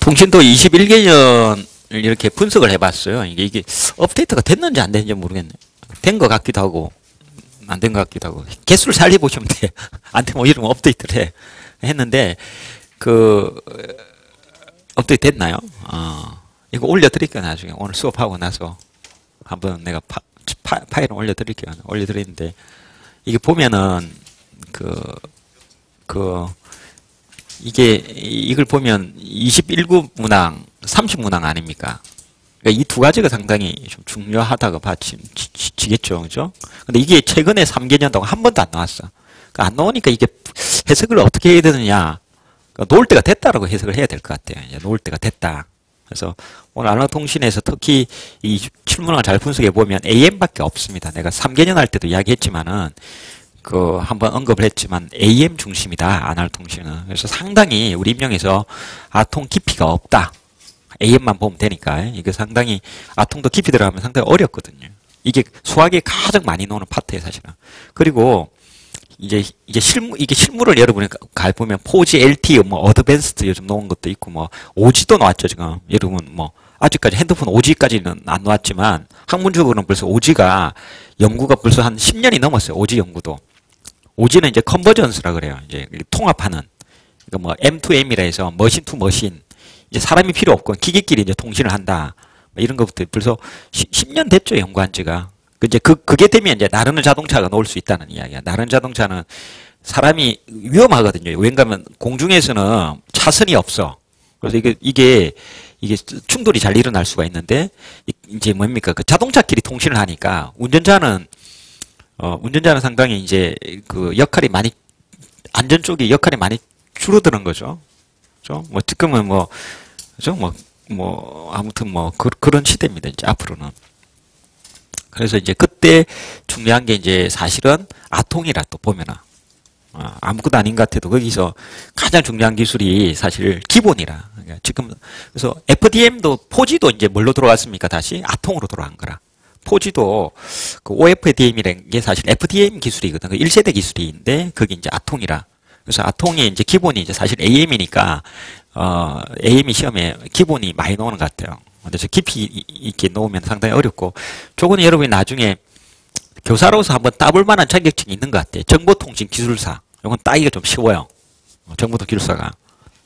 통신도 21개년을 이렇게 분석을 해봤어요. 이게 업데이트가 됐는지 안 됐는지 모르겠네. 된 것 같기도 하고, 안 된 것 같기도 하고. 개수를 살려보시면 돼. 안 되면 이러면 업데이트를 했는데, 업데이트 됐나요? 이거 올려드릴게요, 나중에. 오늘 수업하고 나서. 한번 내가 파일을 올려드릴게요. 올려드리는데, 이게 보면은, 이걸 보면 21구 문항, 30문항 아닙니까? 그러니까 이 두 가지가 상당히 좀 중요하다고 봐지겠죠, 그죠? 근데 이게 최근에 3개년 동안 한 번도 안 나왔어. 그러니까 안 나오니까 이게 해석을 어떻게 해야 되느냐. 그러니까 놓을 때가 됐다라고 해석을 해야 될 것 같아요. 이제 놓을 때가 됐다. 그래서 오늘 안락통신에서 특히 이 7문항을 잘 분석해 보면 AM밖에 없습니다. 내가 3개년 할 때도 이야기했지만은, 한번 언급을 했지만 AM 중심이다, 안알통신은. 그래서 상당히 우리 임용에서 아통 깊이가 없다. AM만 보면 되니까. 이게 상당히 아통도 깊이 들어가면 상당히 어렵거든요. 이게 수학에 가장 많이 나오는 파트예요, 사실은. 그리고 이게 실물을 여러분이 보면 포지, LT, 어드밴스드 요즘 나온 것도 있고, 오지도 나왔죠, 지금. 여러분, 아직까지 핸드폰 오지까지는 안 나왔지만, 학문적으로는 벌써 오지가 연구가 벌써 한 10년이 넘었어요, 오지 연구도. 오지는 이제 컨버전스라 그래요. 이제 통합하는. 그러니까 M2M이라 해서 머신 투 머신. 이제 사람이 필요 없고 기계끼리 이제 통신을 한다. 이런 것부터 벌써 10년 됐죠, 연구한 지가. 이제 그게 되면 이제 나르는 자동차가 나올 수 있다는 이야기야. 나르는 자동차는 사람이 위험하거든요. 왜냐하면 공중에서는 차선이 없어. 그래서 이게 충돌이 잘 일어날 수가 있는데, 이제 뭡니까? 그 자동차끼리 통신을 하니까 운전자는 상당히 이제 역할이 많이, 안전 쪽에 역할이 많이 줄어드는 거죠. 그죠? 지금은 그죠? 아무튼 그런 시대입니다. 이제 앞으로는. 그래서 이제 그때 중요한 게 이제 사실은 아통이라 또 보면은, 아무것도 아닌 것 같아도 거기서 가장 중요한 기술이 사실 기본이라. 그러니까 지금, 그래서 FDM도, 포지도 이제 뭘로 들어왔습니까? 다시 아통으로 돌아간 거라. 포지도 OFDM이라는 게 사실 FDM 기술이거든. 1세대 기술인데 그게 이제 아통이라. 그래서 아통이 이제 기본이 이제 사실 AM이니까 AM 시험에 기본이 많이 나오는 것 같아요. 근데 저 깊이 있게 놓으면 상당히 어렵고, 저거는 여러분이 나중에 교사로서 한번 따볼 만한 자격증이 있는 것 같아요. 정보통신 기술사. 이건 따기가 좀 쉬워요. 정보통신 기술사가.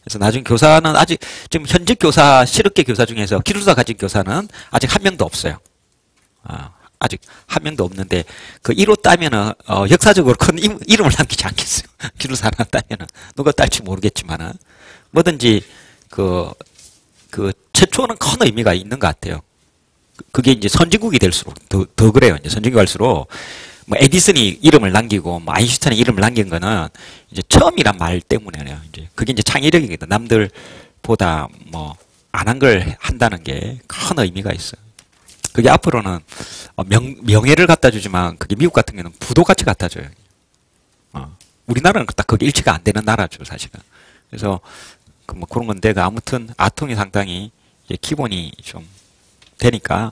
그래서 나중에 교사는 아직 지금 현직 교사, 실업계 교사 중에서 기술사 가진 교사는 아직 한 명도 없어요. 아직 한 명도 없는데, 1호 따면은, 역사적으로 큰 이름을 남기지 않겠어요. 기술사 하나 따면은. 누가 딸지 모르겠지만은. 뭐든지, 최초는 큰 의미가 있는 것 같아요. 그게 이제 선진국이 될수록 더 그래요. 이제 선진국이 갈수록, 에디슨이 이름을 남기고, 아인슈타인이 이름을 남긴 거는, 이제 처음이란 말 때문에요. 이제, 그게 이제 창의력이거든. 남들보다 안 한 걸 한다는 게 큰 의미가 있어요. 그게 앞으로는 명예를 갖다 주지만, 그게 미국 같은 경우는 부도같이 갖다 줘요. 우리나라는 딱 그게 일치가 안 되는 나라죠, 사실은. 그래서 그런 건데, 아무튼 아통이 상당히 이제 기본이 좀 되니까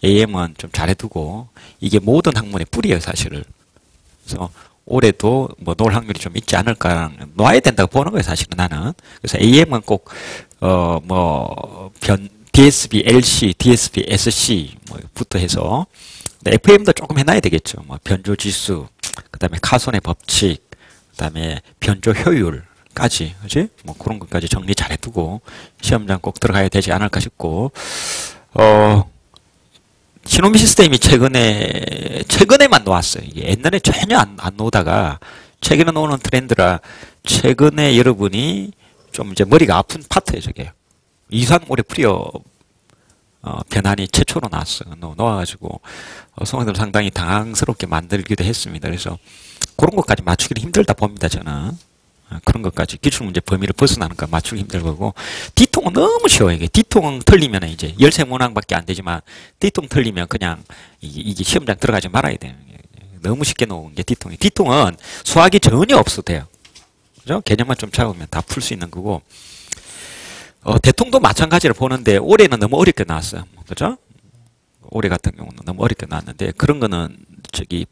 AM은 좀 잘해두고, 이게 모든 학문의 뿌리예요, 사실을. 그래서 올해도 놓을 확률이 좀 있지 않을까, 놓아야 된다고 보는 거예요, 사실은 나는. 그래서 AM은 꼭 DSB, LC, DSB, SC 부터 해서, FM도 조금 해놔야 되겠죠. 변조지수, 그 다음에 카손의 법칙, 그 다음에 변조 효율까지, 그지? 그런 것까지 정리 잘 해두고 시험장 꼭 들어가야 되지 않을까 싶고, 시노미 시스템이 최근에만 놓았어요. 이게 옛날에 전혀 안 놓다가 최근에 놓는 트렌드라, 최근에 여러분이 좀 이제 머리가 아픈 파트예요, 저게. 이상 올해 프리어 변환이 최초로 나왔어요. 놓아가지고 성우들 상당히 당황스럽게 만들기도 했습니다. 그래서 그런 것까지 맞추기는 힘들다 봅니다, 저는. 그런 것까지 기출 문제 범위를 벗어나는 거 맞추기 힘들 거고, D통은 너무 쉬워요. 이게 D통 틀리면 이제 13문항밖에 안 되지만, D통 틀리면 그냥 이게 시험장 들어가지 말아야 돼요. 너무 쉽게 놓은 게 D통이. D통은 수학이 전혀 없어도 돼요. 그죠? 개념만 좀 잡으면 다 풀 수 있는 거고, 대통도 마찬가지로 보는데 올해는 너무 어렵게 나왔어요. 그죠? 올해 같은 경우는 너무 어렵게 나왔는데, 그런 거는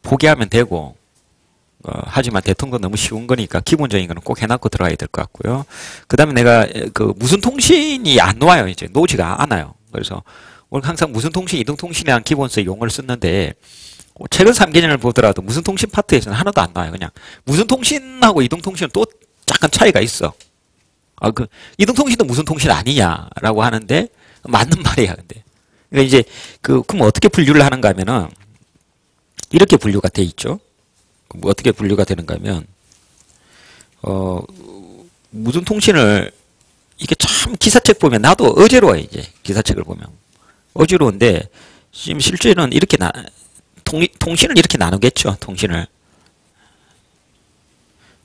포기하면 되고, 하지만 대통도 너무 쉬운 거니까 기본적인 거는 꼭 해놓고 들어가야 될 것 같고요. 그 다음에 내가 그 무선 통신이 안 와요. 이제 놓지가 않아요. 그래서 오늘 항상 무선 통신, 이동 통신이라는 기본서의 용어를 썼는데 최근 3개년을 보더라도 무선 통신 파트에서는 하나도 안 나와요. 그냥 무선 통신하고 이동 통신은 또 약간 차이가 있어. 그 이동 통신도 무선 통신 아니냐라고 하는데 맞는 말이야. 근데 그러니까 이제 그럼 어떻게 분류를 하는가 하면은 이렇게 분류가 돼 있죠. 뭐 어떻게 분류가 되는가 하면 무선 통신을 이게 참 기사책 보면 나도 어지러워요. 이제 기사책을 보면 어지러운데 지금 실제는 이렇게 통신을 이렇게 나누겠죠. 통신을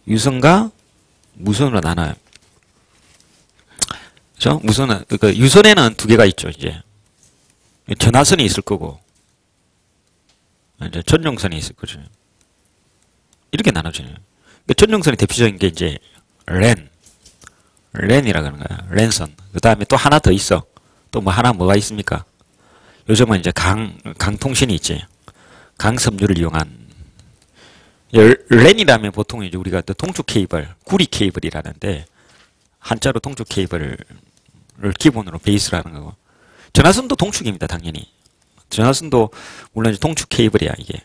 유선과 무선으로 나눠요. 그렇죠? 무선은 그 유선에는 두 개가 있죠. 이제 전화선이 있을 거고 이제 전용선이 있을 거죠. 이렇게 나눠져요. 전용선이 대표적인 게 이제 랜이라 그러는 거야. 랜선. 그 다음에 또 하나 더 있어. 또 뭐 하나 뭐가 있습니까? 요즘은 이제 강통신이 있지. 강섬유를 이용한 랜이라면 보통 이제 우리가 동축 케이블, 구리 케이블이라는데 한자로 동축 케이블을 기본으로 베이스로 하는 거고 전화선도 동축입니다. 당연히. 전화선도 물론 이제 동축 케이블이야 이게.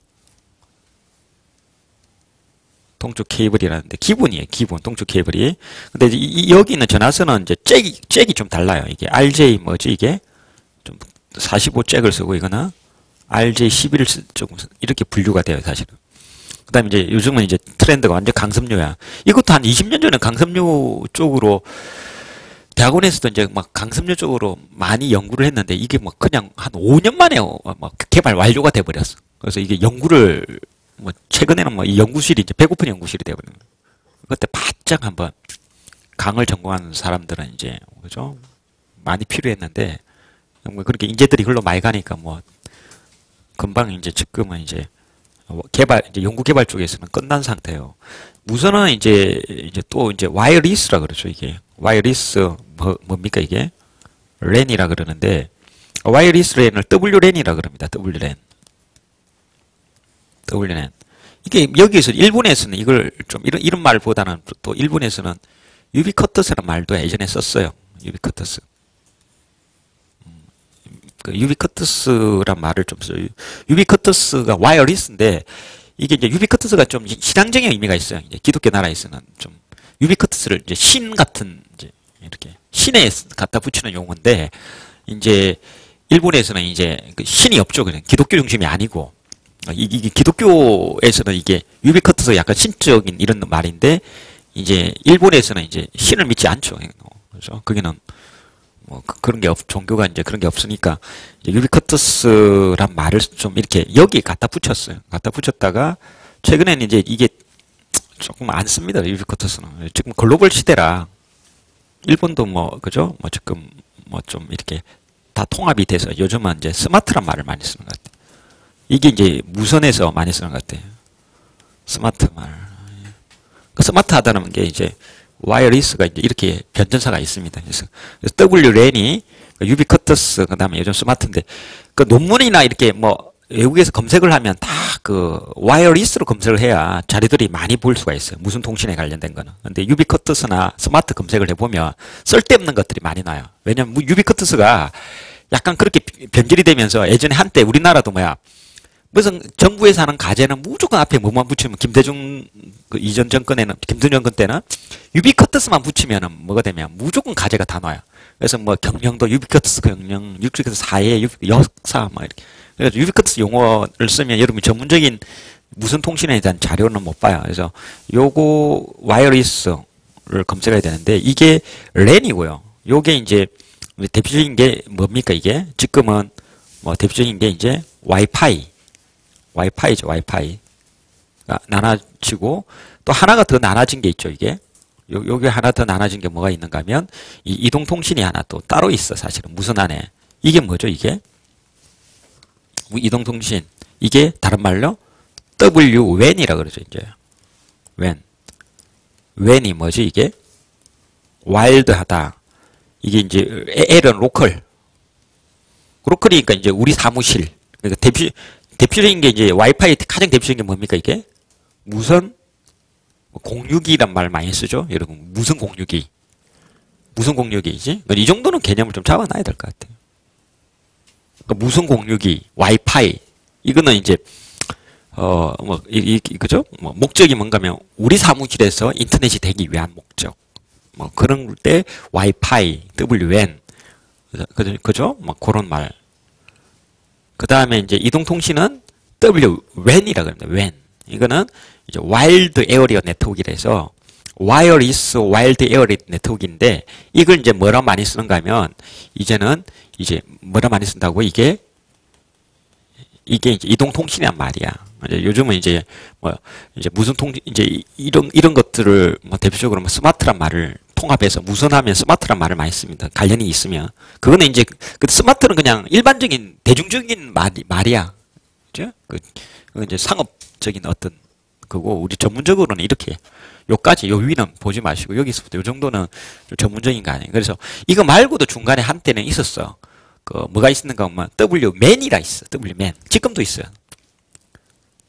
동축 케이블이라는데 기본이에요. 기본 동축 케이블이. 근데 이제 여기 있는 전화선은 이제 잭이 좀 달라요. 이게 RJ 뭐지 이게 좀 45 잭을 쓰고 이거는 RJ 11을 좀 이렇게 분류가 돼요 사실은. 그다음에 이제 요즘은 이제 트렌드가 완전 강섬유야. 이것도 한 20년 전에 강섬유 쪽으로 대학원에서도 이제 막 강섬유 쪽으로 많이 연구를 했는데 이게 뭐 그냥 한 5년 만에 막 개발 완료가 돼 버렸어. 그래서 이게 연구를 뭐 최근에는 뭐 이 연구실이 이제 배고픈 연구실이 되거든요. 그때 바짝 한번 강을 전공한 사람들은 이제 그죠 많이 필요했는데 뭐 그렇게 인재들이 흘러 많이 가니까 뭐 금방 이제 지금은 이제 이제 연구 개발 쪽에서는 끝난 상태예요. 무선은 이제 또 이제 와이어리스라 그러죠 이게 와이어리스 뭡니까 이게 랜이라 그러는데 와이어리스 랜을 WLAN이라 그럽니다. WLAN. 이게 여기에서 일본에서는 이걸 좀 이런 말보다는 또 일본에서는 유비쿼터스라는 말도 예전에 썼어요. 유비쿼터스. 그 유비쿼터스란 말을 좀 써요. 유비쿼터스가 와이어리스인데 이게 이제 유비쿼터스가 좀 신앙적인 의미가 있어요. 이제 기독교 나라에서는 좀 유비쿼터스를 이제 신 같은 이제 이렇게 신에 갖다 붙이는 용어인데 이제 일본에서는 이제 그 신이 없죠. 그냥 기독교 중심이 아니고. 이게 기독교에서는 이게 유비쿼터스 약간 신적인 이런 말인데 이제 일본에서는 이제 신을 믿지 않죠. 그렇죠? 거기는 뭐 그런 게 종교가 이제 그런 게 없으니까 이제 유비쿼터스란 말을 좀 이렇게 여기에 갖다 붙였어요. 갖다 붙였다가 최근에는 이제 이게 조금 안 씁니다. 유비쿼터스는 지금 글로벌 시대라 일본도 뭐 그죠? 뭐 지금 뭐 좀 이렇게 다 통합이 돼서 요즘은 이제 스마트란 말을 많이 쓰는 것 같아요. 이게 이제 무선에서 많이 쓰는 것 같아요. 스마트 말. 그 스마트하다는 게 이제 와이어리스가 이제 이렇게 변전사가 있습니다. 그래서 WLAN이 유비쿼터스 그다음에 요즘 스마트인데 그 논문이나 이렇게 뭐 외국에서 검색을 하면 다 그 와이어리스로 검색을 해야 자료들이 많이 볼 수가 있어요. 무슨 통신에 관련된 거는. 근데 유비쿼터스나 스마트 검색을 해보면 쓸데없는 것들이 많이 나요. 왜냐면 유비쿼터스가 약간 그렇게 변질이 되면서 예전에 한때 우리나라도 뭐야 무슨 정부에서 하는 과제는 무조건 앞에 뭐만 붙이면 김대중 그 이전 정권에는 김대중 정권 때는 유비쿼터스만 붙이면은 뭐가 되면 무조건 과제가 다 나와요. 그래서 뭐 경영도 유비쿼터스 경영, 유비쿼터스 사회, 역사 뭐 이렇게. 그래서 유비쿼터스 용어를 쓰면 여러분이 전문적인 무선 통신에 대한 자료는 못 봐요. 그래서 요거 와이어리스를 검색해야 되는데 이게 랜이고요. 요게 이제 대표적인 게 뭡니까 이게? 지금은 뭐 대표적인 게 이제 와이파이죠. 와이파이가 나눠지고 또 하나가 더 나눠진 게 있죠. 이게 여기 하나 더 나눠진 게 뭐가 있는가 하면 이 이동통신이 하나 또 따로 있어. 사실은 무선 안에 이게 뭐죠? 이게 이동통신 이게 다른 말로 WWAN이라 그러죠. 이제 WAN이 뭐지? 이게 와일드하다. 이게 이제 L은 로컬이니까 이제 우리 사무실. 그러니까 대표적인 게 이제 와이파이 가장 대표적인 게 뭡니까 이게? 무선 공유기란 말 많이 쓰죠? 여러분, 무슨 공유기? 무슨 공유기이지? 이 정도는 개념을 좀 잡아놔야 될 것 같아요. 그러니까 무슨 공유기, 와이파이. 이거는 이제, 그죠? 목적이 뭔가면, 우리 사무실에서 인터넷이 되기 위한 목적. 그런 때, 와이파이, WAN. 그죠? 그런 말. 그 다음에 이제 이동통신은 WWAN이라고 합니다. WAN. 이거는 이제 와일드 에어리어 네트워크라 해서 와이어리스 와일드 에어리어 네트워크인데 이걸 이제 뭐라 많이 쓰는가 하면 이제는 이제 뭐라 많이 쓴다고 이게 이제 이동통신이란 말이야. 이제 요즘은 이제 이제 무슨 이제 이런 것들을 대표적으로 스마트란 말을 통합해서 무선하면 스마트란 말을 많이 씁니다. 관련이 있으면 그거는 이제 그 스마트는 그냥 일반적인 대중적인 말이야. 그죠? 그 이제 상업적인 어떤 그거 우리 전문적으로는 이렇게 요까지 요 위는 보지 마시고 여기서부터 요 정도는 좀 전문적인 거 아니에요. 그래서 이거 말고도 중간에 한때는 있었어. 그 뭐가 있었는가 하면 WMAN이라 있어. WMAN. 지금도 있어요.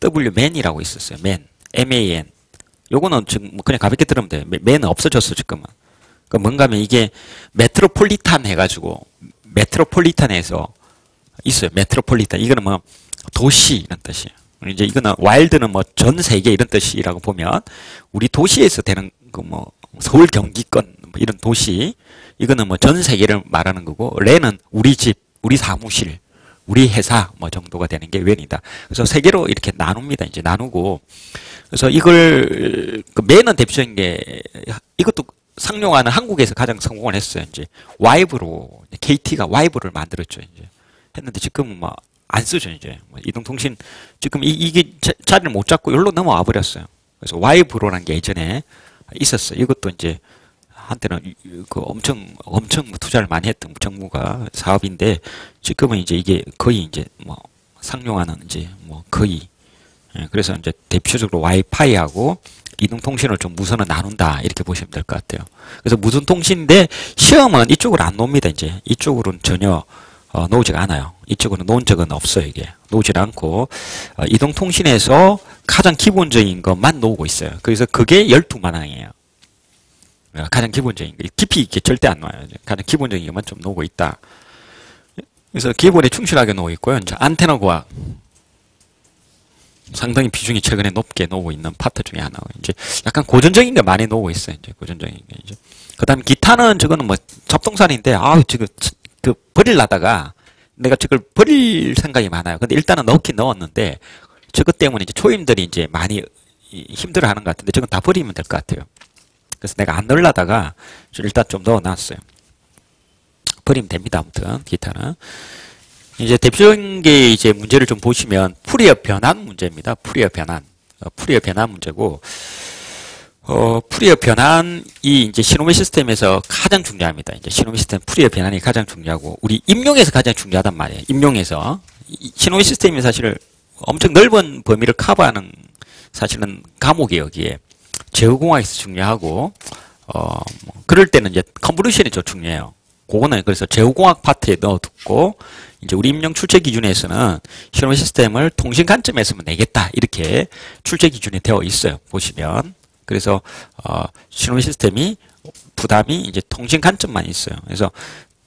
WMAN이라고 있었어요. MAN. MAN. 요거는 지금 그냥 가볍게 들으면 돼. MAN은 없어졌어 지금은. 그 뭔가 하면 이게 메트로폴리탄 해가지고 메트로폴리탄에서 있어요. 메트로폴리탄. 이거는 뭐 도시 이런 뜻이에요. 이제 이거는 와일드는 뭐 전 세계 이런 뜻이라고 보면 우리 도시에서 되는 그 뭐 서울 경기권 뭐 이런 도시 이거는 뭐 전 세계를 말하는 거고 랜은 우리 집, 우리 사무실, 우리 회사 뭐 정도가 되는 게 랜이다. 그래서 세 개로 이렇게 나눕니다. 이제 나누고 그래서 이걸 그 맨은 대표적인 게 이것도 상용화는 한국에서 가장 성공을 했어요. 이제 와이브로 KT가 와이브를 만들었죠. 이제 했는데 지금은 뭐 안 쓰죠, 이제. 이동통신, 지금 이게 자리를 못 잡고 여기로 넘어와 버렸어요. 그래서 와이브로라는 게 예전에 있었어요. 이것도 이제 한때는 그 엄청 투자를 많이 했던 정부가 사업인데 지금은 이제 이게 거의 이제 뭐 상용화는 이제 뭐 거의 그래서 이제 대표적으로 와이파이하고 이동통신을 좀 무선을 나눈다 이렇게 보시면 될 것 같아요. 그래서 무선통신인데 시험은 이쪽으로 안 놉니다. 이제 이쪽으로는 전혀 놓지가 않아요. 이쪽으로 놓은 적은 없어요. 이게 놓지 않고 이동통신에서 가장 기본적인 것만 놓고 있어요. 그래서 그게 12만항이에요. 가장 기본적인 거. 깊이 있게 절대 안 놔요. 가장 기본적인 것만 좀 놓고 있다. 그래서 기본에 충실하게 놓고 있고요. 이제 안테나 고학 상당히 비중이 최근에 높게 놓고 있는 파트 중에 하나고 이제 약간 고전적인 거 많이 놓고 있어요. 이제 고전적인 게 이제 그다음 기타는 저거는 뭐 잡동사니인데 지금 그 버릴라다가 내가 저걸 버릴 생각이 많아요. 근데 일단은 넣긴 넣었는데 저것 때문에 이제 초임들이 이제 많이 힘들어하는 것 같은데 저건 다 버리면 될 것 같아요. 그래서 내가 안 넣으려다가 일단 좀 넣어놨어요. 버리면 됩니다. 아무튼 기타는 이제 대표적인 게 이제 문제를 좀 보시면 풀이어 변환 문제입니다. 풀이어 변환, 풀이어 변환 문제고. 풀이어 변환이 이제 신호미 시스템에서 가장 중요합니다. 이제 신호미 시스템 풀이어 변환이 가장 중요하고, 우리 임용에서 가장 중요하단 말이에요. 임용에서. 신호미 시스템이 사실 엄청 넓은 범위를 커버하는 사실은 과목이에요, 여기에. 제어공학에서 중요하고, 그럴 때는 이제 컨볼루션이 좀 중요해요. 그거는 그래서 제어공학 파트에 넣어두고, 이제 우리 임용 출제 기준에서는 신호미 시스템을 통신 관점에서만 내겠다. 이렇게 출제 기준이 되어 있어요. 보시면. 그래서 신호미 시스템이 부담이 이제 통신 관점만 있어요. 그래서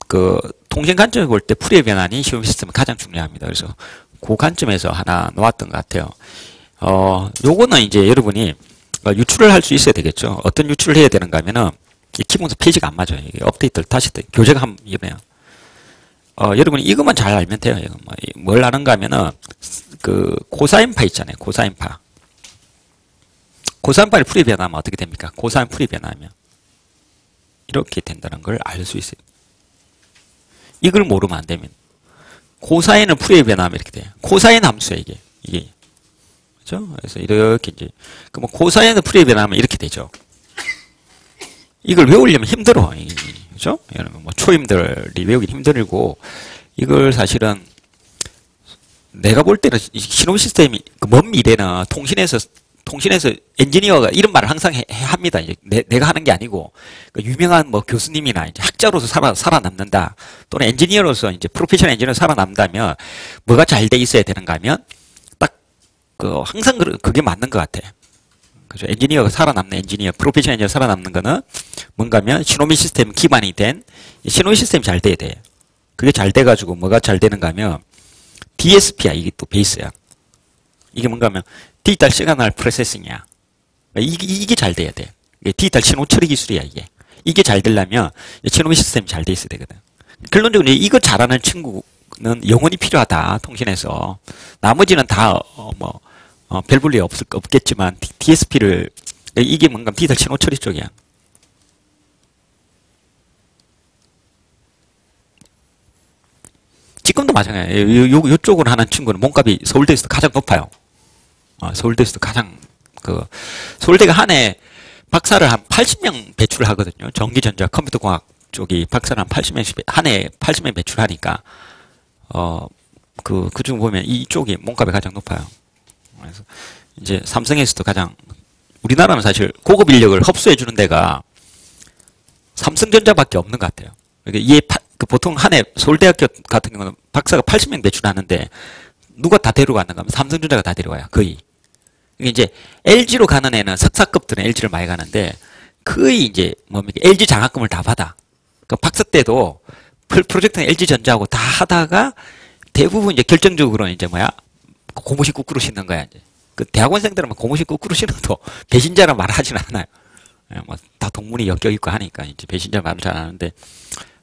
그 통신 관점을 볼 때 풀이의 변환이 신호미 시스템은 가장 중요합니다. 그래서 그 관점에서 하나 놓았던 것 같아요. 요거는 이제 여러분이 유출을 할 수 있어야 되겠죠. 어떤 유출을 해야 되는가 하면은 기본서 페이지가 안 맞아요. 업데이트를 다시 교재가 한번 이번에요. 여러분이 이것만 잘 알면 돼요. 뭘 아는가 하면은 그 코사인파 있잖아요. 코사인파. 코사인파를 풀이 변하면 어떻게 됩니까? 코사인 풀이 변하면 이렇게 된다는 걸 알 수 있어요. 이걸 모르면 안 되면 코사인을 풀이 변하면 이렇게 돼요. 코사인 함수야 이게 그렇죠? 그래서 이렇게 이제 그럼 코사인을 풀이 변하면 이렇게 되죠. 이걸 외우려면 힘들어. 그죠? 여러분, 뭐, 초임들이 외우기 힘들고, 이걸 사실은, 내가 볼 때는, 신호 시스템이, 그 먼 미래는 통신에서 엔지니어가 이런 말을 항상 합니다. 이제 내가 하는 게 아니고, 그 유명한 뭐 교수님이나 이제 학자로서 살아남는다. 또는 엔지니어로서 이제 프로페셔널 엔지니어로 살아남다면, 뭐가 잘 돼 있어야 되는가 하면, 딱, 항상 그게 맞는 것 같아. 그죠? 엔지니어가 살아남는 엔지니어, 프로페셔널 엔지니어 살아남는 거는 뭔가 하면 신호미 시스템 기반이 된 신호미 시스템이 잘 돼야 돼. 그게 잘 돼가지고 뭐가 잘 되는가 하면 DSP야. 이게 또 베이스야. 이게 뭔가 하면 디지털 시그널 프로세싱이야. 이게 잘 돼야 돼. 디지털 신호 처리 기술이야, 이게. 이게 잘 되려면 신호미 시스템이 잘 돼 있어야 되거든. 결론적으로 이거 잘하는 친구는 영원히 필요하다, 통신에서. 나머지는 다, 별 볼일 없겠지만, DSP를, 이게 뭔가 디지털 신호 처리 쪽이야. 지금도 마찬가지야. 요쪽으로 하는 친구는 몸값이 서울대에서도 가장 높아요. 서울대에서도 가장, 서울대가 한 해 박사를 한 80명 배출하거든요. 전기전자 컴퓨터공학 쪽이 박사를 한 80명씩, 한 해 80명 배출하니까, 그중 보면 이쪽이 몸값이 가장 높아요. 그래서 이제 삼성에서도 가장, 우리나라는 사실 고급 인력을 흡수해주는 데가 삼성전자밖에 없는 것 같아요. 그러니까 보통 한 해 서울대학교 같은 경우는 박사가 80명 배출하는데 누가 다 데려가는가 하면 삼성전자가 다 데려와요. 거의. 이제 LG로 가는 애는 석사급들은 LG를 많이 가는데 거의 이제 뭡니까 LG 장학금을 다 받아. 그 박사 때도 프로젝트는 LG전자하고 다 하다가 대부분 이제 결정적으로 이제 고무신 거꾸로 신는 거야. 이제 그 대학원생들은 고무신 거꾸로 신어도 배신자라 말하지는 않아요. 다 동문이 엮여 있고 하니까 이제 배신자 말을 잘 안 하는데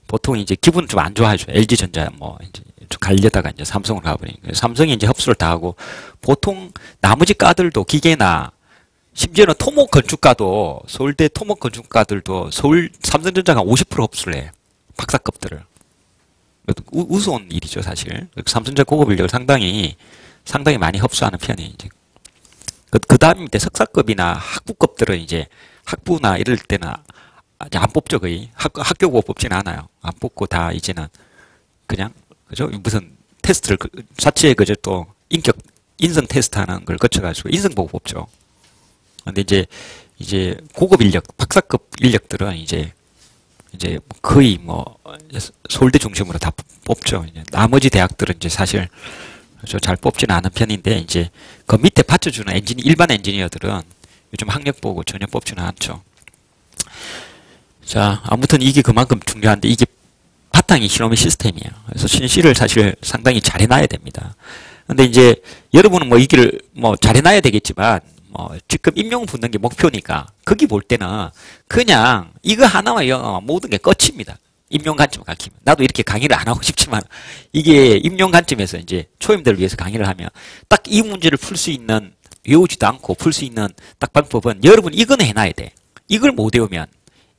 보통 이제 기분 좀 안 좋아하죠. LG전자 이제 좀 갈려다가 이제 삼성으로 가버리니까 삼성이 이제 흡수를 다 하고 보통 나머지 과들도 기계나 심지어는 토목 건축가도 서울대 토목 건축가들도 삼성전자가 50% 흡수를 해. 박사급들을. 우스운 일이죠, 사실. 삼성전자 고급 인력을 상당히 많이 흡수하는 편이 이제. 그 다음 이제 석사급이나 학부급들은 이제 학부나 이럴 때는 아직 안 뽑죠, 거의. 학교 보고 뽑지는 않아요. 안 뽑고 다 이제는 그냥, 그죠? 무슨 테스트를, 자체에 그저 또 인성 테스트 하는 걸 거쳐가지고 인성 보고 뽑죠. 근데 이제 고급 인력, 박사급 인력들은 이제 거의 서울대 중심으로 다 뽑죠. 이제 나머지 대학들은 이제 사실 잘 뽑지는 않은 편인데 이제 그 밑에 받쳐주는 일반 엔지니어들은 요즘 학력 보고 전혀 뽑지는 않죠. 자, 아무튼 이게 그만큼 중요한데 이게 바탕이 신호미 시스템이에요. 그래서 신시를 사실 상당히 잘 해놔야 됩니다. 근데 이제 여러분은 이기를 잘 해놔야 되겠지만 지금 임용 붙는 게 목표니까 거기 볼 때는 그냥 이거 하나만 모든 게 끝입니다. 임용 관점 가르치면. 나도 이렇게 강의를 안 하고 싶지만 이게 임용 관점에서 이제 초임들을 위해서 강의를 하면 딱 이 문제를 풀 수 있는 외우지도 않고 풀 수 있는 딱 방법은 여러분 이거는 해놔야 돼. 이걸 못 외우면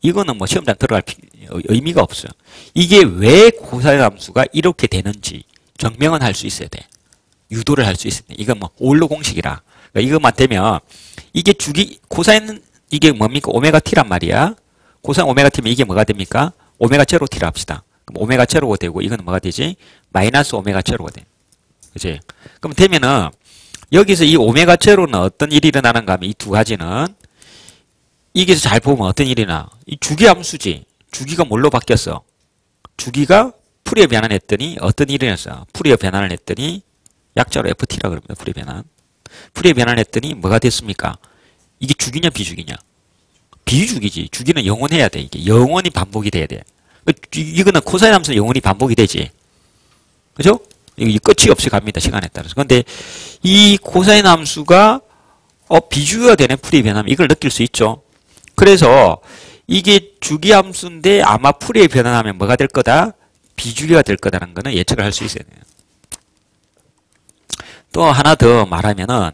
이거는 시험장 들어갈 의미가 없어요. 이게 왜 코사인 함수가 이렇게 되는지 증명은 할 수 있어야 돼. 유도를 할 수 있어야 돼. 이건 오일러 공식이라. 그러니까 이것만 되면 이게 코사인 이게 뭡니까? 오메가 t란 말이야. 코사인 오메가 t면 이게 뭐가 됩니까? 오메가 제로 t라 합시다. 그럼 오메가 제로가 되고 이거는 뭐가 되지? 마이너스 오메가 제로가 돼. 그치? 그럼 되면은 여기서 이 오메가 제로는 어떤 일이 일어나는가 하면 이 두 가지는 여기서 잘 보면 어떤 일이 일어나? 이 주기 함수지. 주기가 뭘로 바뀌었어? 주기가 풀이의 변환을 했더니 어떤 일이 일어났어? 풀이의 변환을 했더니 약자로 FT라 그럽니다. 풀이의 변환. 풀이의 변환을 했더니 뭐가 됐습니까? 이게 주기냐 비주기냐? 비주기지. 주기는 영원해야 돼. 이게 영원히 반복이 돼야 돼. 이거는 코사인 함수는 영원히 반복이 되지. 그죠? 이 끝이 없이 갑니다. 시간에 따라서. 근데 이 코사인 함수가 비주기가 되는 풀이의 변화면 이걸 느낄 수 있죠. 그래서 이게 주기 함수인데 아마 풀이의 변환하면 뭐가 될 거다? 비주기가 될 거다라는 거는 예측을 할 수 있어야 돼요. 또 하나 더 말하면은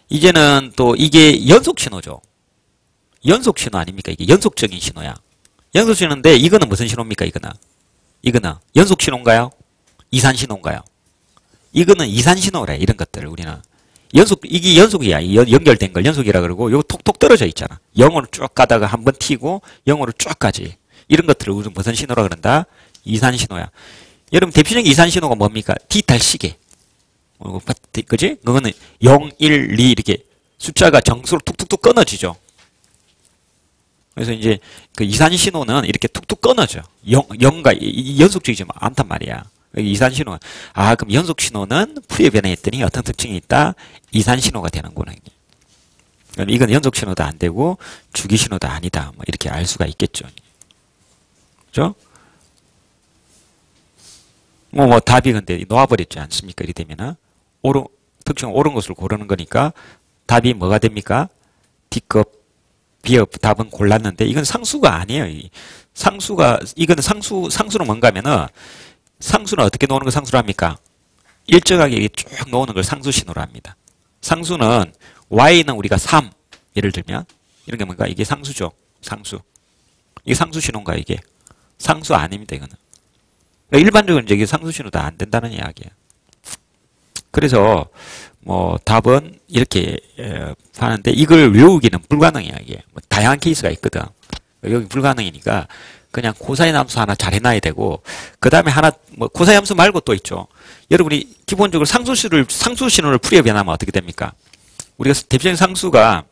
이제는 또 이게 연속 신호죠. 연속 신호 아닙니까? 이게 연속적인 신호야. 연속 신호인데 이거는 무슨 신호입니까? 이거는 연속 신호인가요? 이산 신호인가요? 이거는 이산 신호래. 이런 것들을 우리는 이게 연속이야. 연결된 걸 연속이라 그러고 요거 톡톡 떨어져 있잖아. 0으로 쭉 가다가 한번 튀고 0으로 쭉 가지. 이런 것들을 우리는 무슨 신호라 그런다? 이산 신호야. 여러분 대표적인 이산 신호가 뭡니까? 디지털 시계. 그지? 그거는 0, 1, 2 이렇게 숫자가 정수로 툭툭툭 끊어지죠. 그래서 이제 그 이산 신호는 이렇게 툭툭 끊어져. 0과 연속적이지 않단 말이야. 이산 신호. 그럼 연속 신호는 풀이의 변화했더니 어떤 특징이 있다? 이산 신호가 되는구나. 그럼 이건 연속 신호도 안 되고 주기 신호도 아니다. 뭐 이렇게 알 수가 있겠죠. 그죠? 뭐 답이 근데 놓아버렸지 않습니까? 이렇게 되면은 특징 옳은 것을 고르는 거니까 답이 뭐가 됩니까? D급, B급 답은 골랐는데 이건 상수가 아니에요. 이거는 상수는 뭔가 하면은 상수는 어떻게 놓는 걸 상수로 합니까? 일정하게 쭉 놓는 걸 상수 신호로 합니다. 상수는 Y는 우리가 3 예를 들면 이런 게 뭔가 이게 상수죠. 상수. 이게 상수 신호인가 이게? 상수 아닙니다. 이거는. 그러니까 일반적으로 이제 이게 상수 신호도 안 된다는 이야기예요. 그래서 뭐 답은 이렇게 하는데 이걸 외우기는 불가능해요. 이게 뭐 다양한 케이스가 있거든. 여기 불가능이니까 그냥 코사인 함수 하나 잘 해놔야 되고 그 다음에 하나 뭐 코사인 함수 말고 또 있죠. 여러분이 기본적으로 상수 신호를 풀이해 변하면 어떻게 됩니까? 우리가 대표적인 상수가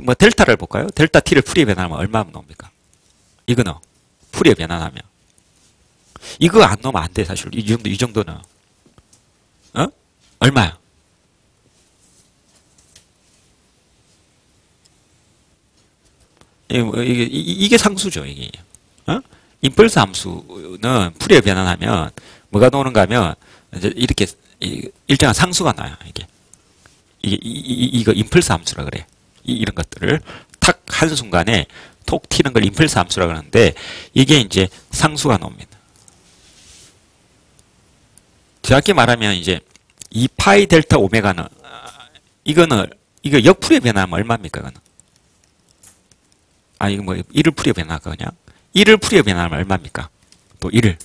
뭐 델타를 볼까요? 델타 t를 풀이해 변하면 얼마 나옵니까? 이거는 풀이해 변환하면 이거 안 넣으면 안 돼. 사실 이 정도는 얼마야? 이게 상수죠. 이게 임펄스 함수는 풀이해 변환하면 뭐가 나오는가 하면 이제 이렇게 일정한 상수가 나요. 이거 임펄스 함수라 그래. 이런 것들을 탁 한순간에 톡 튀는 걸 임펄스 함수라 그러는데 이게 이제 상수가 나옵니다. 정확히 말하면 이제 2파이 델타 오메가는 이거 역풀이에 변하면 얼마입니까? 이거는? 이거 뭐 1을 풀이에 변할까 그냥? 1을 풀이에 변하면 얼마입니까? 또 1을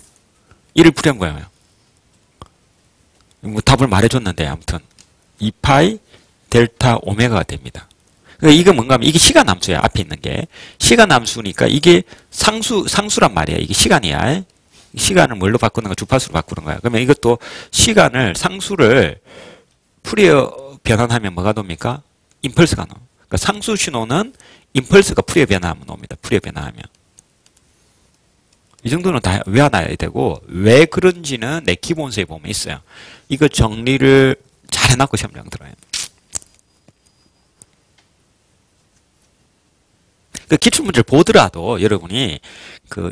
풀이한 거예요. 뭐 답을 말해줬는데 아무튼 2파이 델타 오메가가 됩니다. 그러니까 이거 뭔가 하면 이게 시간 함수야. 앞에 있는 게 시간 함수니까 이게 상수란 말이야. 이게 시간이야. 시간을 뭘로 바꾸는 거? 주파수로 바꾸는 거야. 그러면 이것도 시간을 상수를 풀이어 변환하면 뭐가 나옵니까? 임펄스가 나와. 그러니까 상수 신호는 임펄스가 풀이어 변환하면 나옵니다. 풀이어 변환하면. 이 정도는 다 외워놔야 되고 왜 그런지는 내 기본서에 보면 있어요. 이거 정리를 잘 해놨고 시험장 들어요. 그 기출문제를 보더라도 여러분이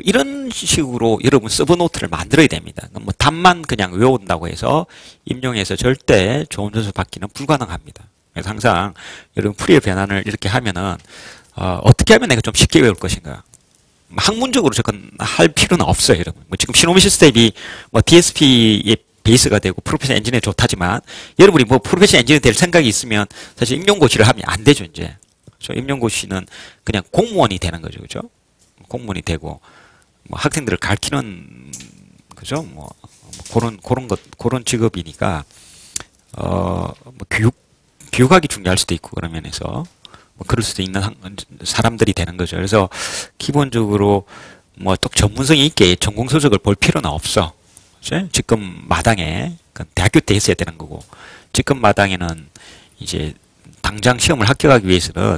이런 식으로 여러분 서브노트를 만들어야 됩니다. 뭐 답만 그냥 외운다고 해서 임용해서 절대 좋은 점수 받기는 불가능합니다. 그래서 항상 여러분 풀이의 변환을 이렇게 하면은 어떻게 하면 내가 좀 쉽게 외울 것인가? 학문적으로 접근할 필요는 없어요, 여러분. 뭐 지금 시노미시 스텝이 뭐 DSP의 베이스가 되고 프로페셔널 엔지니어 좋다지만 여러분이 뭐 프로페셔널 엔지니어 될 생각이 있으면 사실 임용고시를 하면 안 되죠, 이제. 임용고시는 그냥 공무원이 되는 거죠, 그죠? 공무원이 되고 뭐 학생들을 가르치는 그죠? 뭐 그런 직업이니까 뭐 교육학이 중요할 수도 있고 그런 면에서 뭐 그럴 수도 있는 사람들이 되는 거죠. 그래서 기본적으로 뭐 또 전문성이 있게 전공 서적을 볼 필요는 없어. 그죠? 지금 마당에 대학교 때 했어야 되는 거고 지금 마당에는 이제 당장 시험을 합격하기 위해서는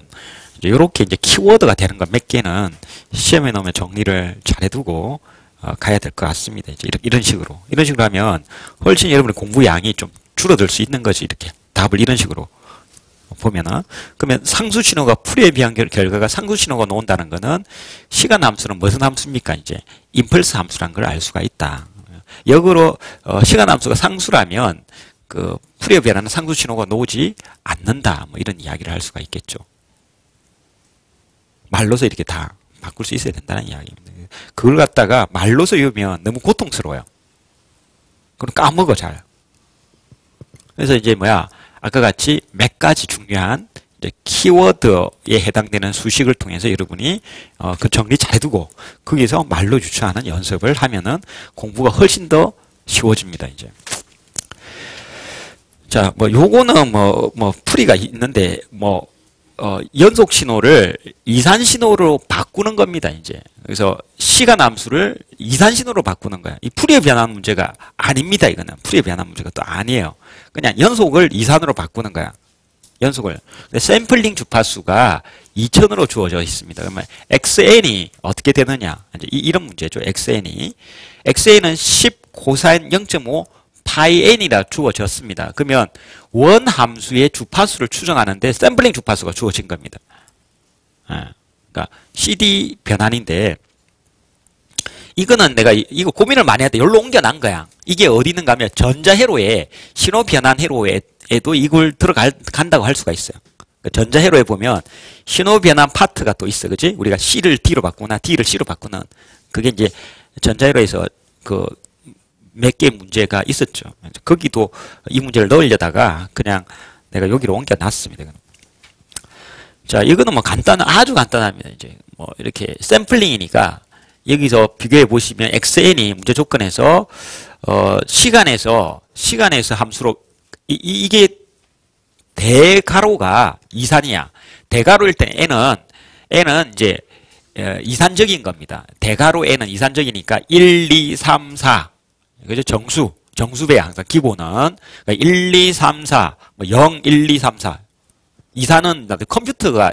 이제 이렇게 이제 키워드가 되는 것 몇 개는 시험에 넣으면 정리를 잘 해두고 가야 될 것 같습니다. 이제 이런 식으로 하면 훨씬 여러분의 공부 양이 좀 줄어들 수 있는 거지. 이렇게 답을 이런 식으로 보면은 그러면 상수 신호가 풀이에 비한 결과가 상수 신호가 나온다는 거는 시간 함수는 무슨 함수입니까? 이제 임펄스 함수란 걸 알 수가 있다. 역으로 시간 함수가 상수라면 풀이에 변하는 상수 신호가 나오지 않는다. 뭐 이런 이야기를 할 수가 있겠죠. 말로서 이렇게 다 바꿀 수 있어야 된다는 이야기입니다. 그걸 갖다가 말로서 외우면 너무 고통스러워요. 그럼 까먹어 잘. 그래서 이제 아까 같이 몇 가지 중요한 이제 키워드에 해당되는 수식을 통해서 여러분이 그 정리 잘 해두고 거기서 말로 유추하는 연습을 하면은 공부가 훨씬 더 쉬워집니다. 이제. 자, 요거는 풀이가 있는데, 연속 신호를 이산 신호로 바꾸는 겁니다, 이제. 그래서 시간 함수를 이산 신호로 바꾸는 거야. 이 풀이의 변환 문제가 아닙니다, 이거는. 풀이의 변환 문제가 또 아니에요. 그냥 연속을 이산으로 바꾸는 거야. 연속을. 근데 샘플링 주파수가 2000으로 주어져 있습니다. 그러면 XN이 어떻게 되느냐. 이제 이런 문제죠, XN이. XN은 10 코사인 0.5 파이 n이라 주어졌습니다. 그러면 원 함수의 주파수를 추정하는데 샘플링 주파수가 주어진 겁니다. 그러니까 CD 변환인데 이거는 내가 이거 고민을 많이 했다. 여기로 옮겨난 거야. 이게 어디 있는가 하면 전자회로에 신호 변환 회로에도 이걸 들어간다고 할 수가 있어요. 그러니까 전자회로에 보면 신호 변환 파트가 또 있어. 그지? 우리가 C를 D로 바꾸나 D를 C로 바꾸는 그게 이제 전자회로에서 그 몇 개의 문제가 있었죠. 거기도 이 문제를 넣으려다가 그냥 내가 여기로 옮겨 놨습니다. 자, 이거는 뭐 아주 간단합니다. 이제 뭐 이렇게 샘플링이니까 여기서 비교해 보시면 xn이 문제 조건에서 시간에서 함수로 이게 대가로가 이산이야. 대가로일 때 n은 이제 이산적인 겁니다. 대가로 n은 이산적이니까 1, 2, 3, 4. 그죠? 정수배야 항상 기본은. 그러니까 1, 2, 3, 4, 뭐 0, 1, 2, 3, 4. 이산은 컴퓨터가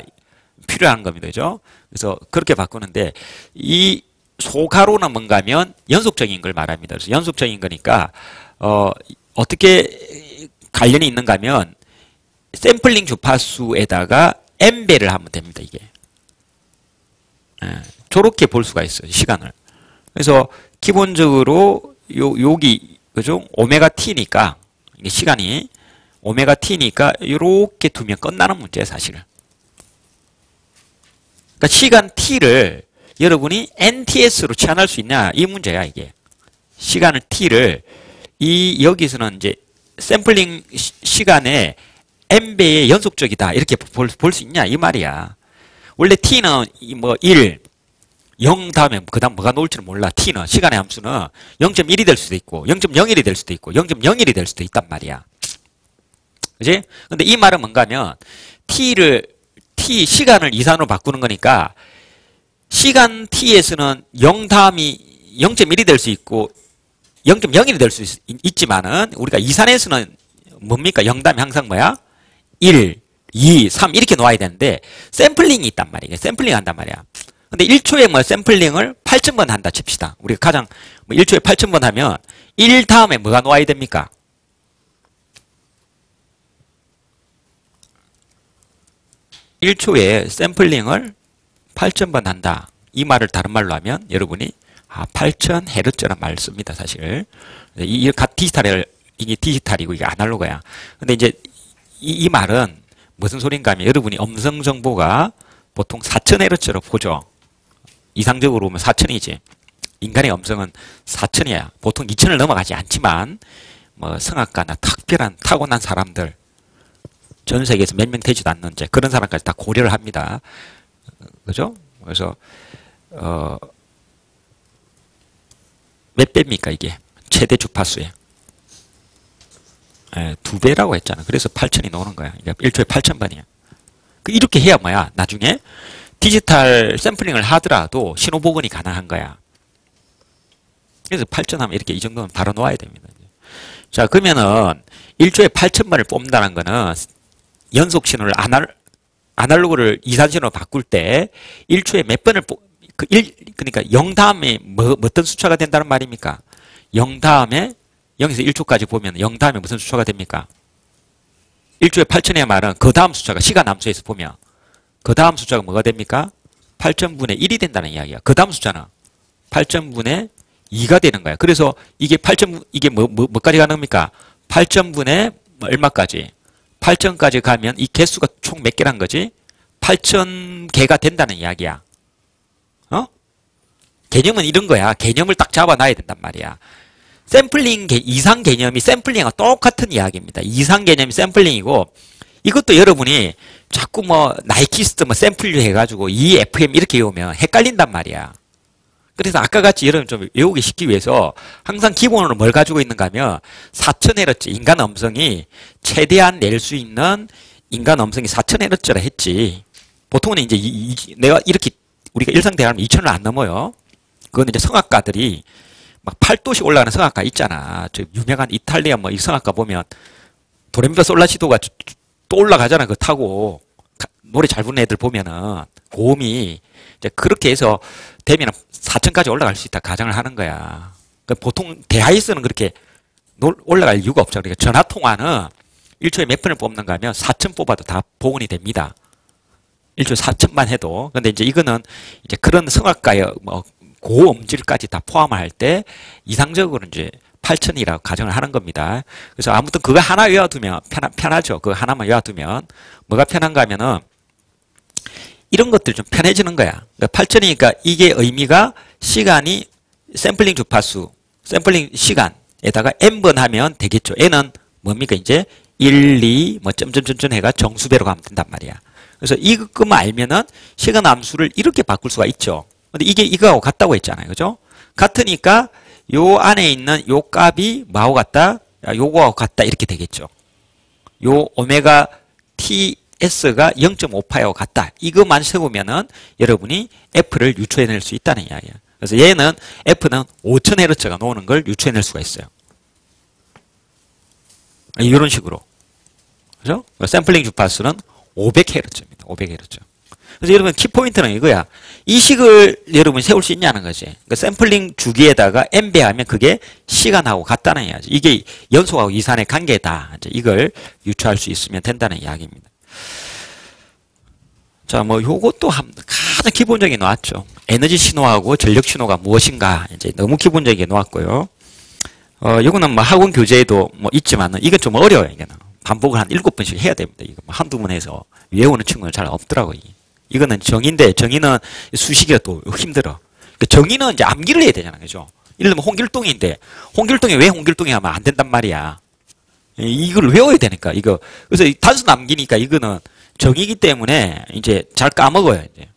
필요한 겁니다. 그죠? 그래서 그렇게 바꾸는데 이 소가로는 뭔가 하면 연속적인 걸 말합니다. 그래서 연속적인 거니까 어떻게 관련이 있는가 하면 샘플링 주파수에다가 n배를 하면 됩니다. 이게. 저렇게 볼 수가 있어요. 시간을. 그래서 기본적으로 여기 그죠? 오메가 t니까 이게 시간이 오메가 t니까 이렇게 두면 끝나는 문제예요, 사실은. 그러니까 시간 t를 여러분이 nts로 치환할 수 있냐 이 문제야, 이게. 시간을 t를 여기서는 이제 샘플링 시간에 n배의 연속적이다 이렇게 볼 수 있냐 이 말이야. 원래 t는 뭐 1, 0 다음에 그 다음 뭐가 나올지는 몰라. t는 시간의 함수는 0.1이 될 수도 있고 0.01이 될 수도 있고 0.01이 될 수도 있단 말이야. 그지? 근데 이 말은 뭔가 하면 시간을 이산으로 바꾸는 거니까 시간 t에서는 0 다음이 0.1이 될 수 있고 0.01이 될 수 있지만은 우리가 이산에서는 뭡니까? 0 다음에 항상 뭐야? 1, 2, 3 이렇게 놓아야 되는데 샘플링이 있단 말이에요. 샘플링 한단 말이야. 근데 1초에 뭐 샘플링을 8,000번 한다 칩시다. 우리가 가장 뭐 1초에 8,000번 하면 1 다음에 뭐가 놓아야 됩니까? 1초에 샘플링을 8,000번 한다. 이 말을 다른 말로 하면 여러분이 8,000헤르츠란 말을 씁니다. 사실. 이게 디지털이고 이게 아날로그야. 근데 이제 이 말은 무슨 소린가 하면 여러분이 음성 정보가 보통 4,000헤르츠로 보죠. 이상적으로 보면 4,000이지. 인간의 음성은 4,000이야. 보통 2,000을 넘어가지 않지만 뭐 성악가나 특별한 타고난 사람들 전 세계에서 몇 명 되지도 않는 이제 그런 사람까지 다 고려를 합니다. 그죠? 그래서 몇 배입니까 이게? 최대 주파수에. 2배라고 했잖아. 그래서 8,000이 나오는 거야. 그러니까 1초에 8,000번이야. 이렇게 해야 뭐야? 나중에 디지털 샘플링을 하더라도 신호 복원이 가능한 거야. 그래서 8,000 하면 이렇게 이 정도는 바로 놓아야 됩니다. 자, 그러면은 1초에 8,000번을 뽑는다는 거는 연속 신호를 아날로그를 이산신호로 바꿀 때 1초에 몇 번을 그러니까 0 다음에 어떤 숫자가 된다는 말입니까? 0 다음에 0에서 1초까지 보면 0 다음에 무슨 숫자가 됩니까? 1초에 8,000의 말은 그 다음 숫자가 시간 함수에서 보면 그 다음 숫자가 뭐가 됩니까? 8,000분의 1이 된다는 이야기야. 그 다음 숫자는 8,000분의 2가 되는 거야. 그래서 이게 8,000, 이게 뭐까지 가는 겁니까? 8,000분의 얼마까지? 8,000까지 가면 이 개수가 총 몇 개란 거지? 8,000개가 된다는 이야기야. 개념은 이런 거야. 개념을 딱 잡아놔야 된단 말이야. 샘플링, 이상 개념이 샘플링과 똑같은 이야기입니다. 이상 개념이 샘플링이고, 이것도 여러분이 자꾸 뭐, 나이키스트 뭐 샘플류 해가지고, EFM 이렇게 외우면 헷갈린단 말이야. 그래서 아까 같이 여러분 좀 외우기 쉽기 위해서 항상 기본으로 뭘 가지고 있는가 하면 4,000Hz 인간 음성이 최대한 낼 수 있는 인간 음성이 4,000Hz라 했지. 보통은 이제 내가 이렇게 우리가 일상 대화하면 2,000을 안 넘어요. 그건 이제 성악가들이 막 8도씩 올라가는 성악가 있잖아. 저 유명한 이탈리아 뭐 이 성악가 보면 도레미파 솔라시도가 또 올라가잖아. 그거 타고 노래 잘 부르는 애들 보면은 고음이 이제 그렇게 해서 되면 4,000까지 올라갈 수 있다 가정을 하는 거야. 그러니까 보통 대하이스는 그렇게 올라갈 이유가 없죠. 그러니까 전화 통화는 1초에 몇 분을 뽑는가 하면 4천 뽑아도 다 복원이 됩니다. 1초 4천만 해도. 근데 이제 이거는 이제 그런 성악가의 뭐 고음질까지 다 포함할 때 이상적으로 이제 8천이라고 가정을 하는 겁니다. 그래서 아무튼 그거 하나 외워두면 편하죠. 그거 하나만 외워두면 뭐가 편한가 하면은 이런 것들이 좀 편해지는 거야. 그러니까 8천이니까 이게 의미가 시간이 샘플링 주파수, 샘플링 시간에다가 n번 하면 되겠죠. n은 뭡니까? 이제 1, 2, 뭐 점점점점 해가 정수배로 가면 된단 말이야. 그래서 이것만 알면은 시간 함수를 이렇게 바꿀 수가 있죠. 근데 이게 이거하고 같다고 했잖아요. 그죠? 같으니까 요 안에 있는 요 값이 뭐하고 같다? 요거하고 같다. 이렇게 되겠죠. 요 오메가 ts가 0.5파이하고 같다. 이것만 세우면은 여러분이 f를 유추해낼 수 있다는 이야기야. 그래서 얘는 f는 5000Hz가 나오는 걸 유추해낼 수가 있어요. 이런 식으로. 그죠? 샘플링 주파수는 500Hz입니다. 500Hz. 그래서 여러분 키포인트는 이거야. 이 식을 여러분이 세울 수 있냐는 거지. 그러니까 샘플링 주기에다가 n배 하면 그게 시간하고 같다는 이야기지. 이게 연속하고 이산의 관계다. 이제 이걸 유추할 수 있으면 된다는 이야기입니다. 자, 뭐 요것도 가장 기본적인 나왔죠. 에너지 신호하고 전력 신호가 무엇인가. 이제 너무 기본적이게 나왔고요. 요거는 뭐 학원 교재에도 뭐 있지만은 이건 좀 어려워요. 이거는 반복을 한 7번씩 해야 됩니다. 이거 뭐 한두 번 해서 외우는 친구는 잘 없더라고요. 이거는 정의인데 정의는 수식이라 또 힘들어. 그러니까 정의는 이제 암기를 해야 되잖아요. 그죠? 예를 들면 홍길동인데 홍길동이 왜 홍길동이 하면 안 된단 말이야. 이걸 외워야 되니까 이거. 그래서 단순 암기니까 이거는 정의이기 때문에 이제 잘 까먹어요. 이제.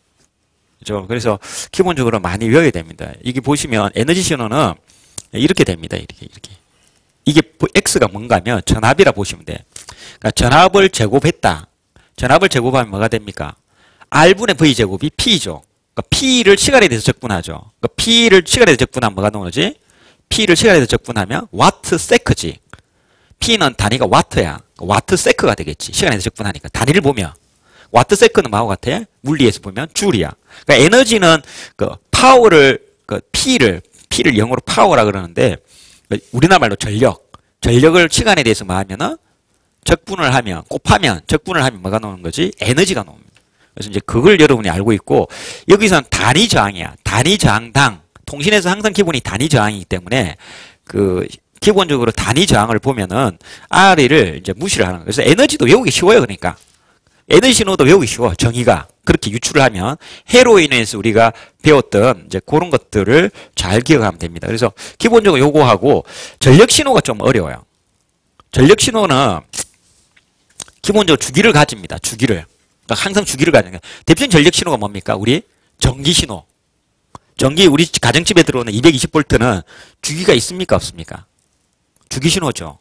그죠? 그래서 기본적으로 많이 외워야 됩니다. 이게 보시면 에너지 신호는 이렇게 됩니다. 이렇게. 이게 x가 뭔가 하면 전압이라 보시면 돼. 그러니까 전압을 제곱했다. 전압을 제곱하면 뭐가 됩니까? R분의 V제곱이 P죠. 그러니까 P를 시간에 대해서 적분하죠. 그러니까 P를 시간에 대해서 적분하면 뭐가 나오지? P를 시간에 대해서 적분하면 와트 세크지. P는 단위가 와트야. 와트 세크가 되겠지. 시간에 대해서 적분하니까. 단위를 보면. 와트 세크는 뭐하고 같아? 물리에서 보면 줄이야. 그러니까 에너지는 그 파워를, 그 P를 0으로 파워라 그러는데, 우리나라 말로 전력을 시간에 대해서 뭐 하면은 적분을 하면, 곱하면, 적분을 하면 뭐가 나오는 거지? 에너지가 나옵니다. 그래서 이제 그걸 여러분이 알고 있고, 여기서는 단위 저항이야. 단위 저항당. 통신에서 항상 기본이 단위 저항이기 때문에, 기본적으로 단위 저항을 보면은, R을 이제 무시를 하는 거예요. 그래서 에너지도 외우기 쉬워요. 그러니까. 에너지 신호도 외우기 쉬워. 정의가. 그렇게 유출을 하면, 해로 인해서 우리가 배웠던 이제 그런 것들을 잘 기억하면 됩니다. 그래서 기본적으로 요거하고, 전력 신호가 좀 어려워요. 전력 신호는 기본적으로 주기를 가집니다. 주기를. 그러니까 항상 주기를 가지는 거예요. 대표적인 전력 신호가 뭡니까? 우리 전기 신호. 전기 우리 가정집에 들어오는 220V는 주기가 있습니까? 없습니까? 주기 신호죠.